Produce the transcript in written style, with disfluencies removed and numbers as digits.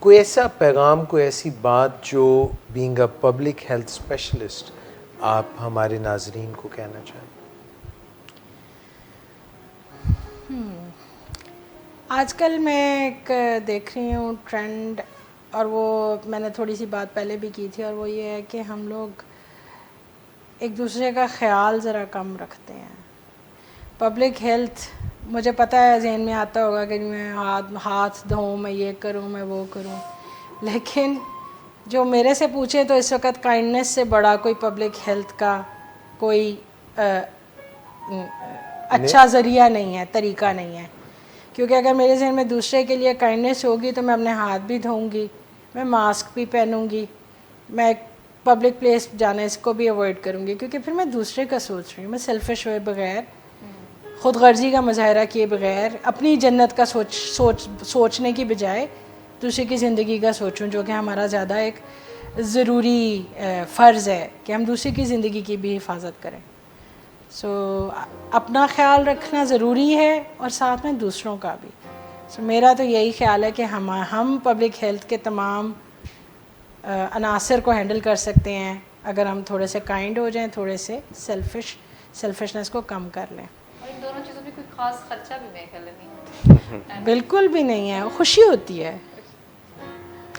کوئی ایسا پیغام، کوئی ایسی بات جو being a public health specialist آپ ہمارے ناظرین کو کہنا چاہیں؟ آج کل میں ایک دیکھ رہی ہوں ٹرینڈ، اور وہ میں نے تھوڑی سی بات پہلے بھی کی تھی، اور وہ یہ ہے کہ ہم لوگ ایک دوسرے کا خیال ذرا کم رکھتے ہیں. پبلک ہیلتھ مجھے پتہ ہے ذہن میں آتا ہوگا کہ میں ہاتھ دھوؤں، میں یہ کروں، میں وہ کروں، لیکن جو میرے سے پوچھے تو اس وقت کائنڈنیس سے بڑا کوئی پبلک ہیلتھ کا کوئی اچھا ذریعہ نہیں ہے، طریقہ نہیں ہے. کیونکہ اگر میرے ذہن میں دوسرے کے لیے کائنڈنیس ہوگی تو میں اپنے ہاتھ بھی دھوؤں گی، میں ماسک بھی پہنوں گی، میں پبلک پلیس جانے اس کو بھی اوائڈ کروں گی، کیونکہ پھر میں دوسرے کا سوچ رہی ہوں. میں سیلفش ہوئے بغیر، خود غرضی کا مظاہرہ کیے بغیر، اپنی جنت کا سوچنے کی بجائے دوسرے کی زندگی کا سوچوں، جو کہ ہمارا زیادہ ایک ضروری فرض ہے کہ ہم دوسرے کی زندگی کی بھی حفاظت کریں. سو اپنا خیال رکھنا ضروری ہے اور ساتھ میں دوسروں کا بھی. سو میرا تو یہی خیال ہے کہ ہم پبلک ہیلتھ کے تمام عناصر کو ہینڈل کر سکتے ہیں اگر ہم تھوڑے سے کائنڈ ہو جائیں، تھوڑے سے سیلفشنس کو کم کر لیں. اور ان دونوں چیزوں میں کوئی خاص خرچہ بھی میرے خیال نہیں ہوتا. بالکل بھی نہیں ہے، خوشی ہوتی ہے.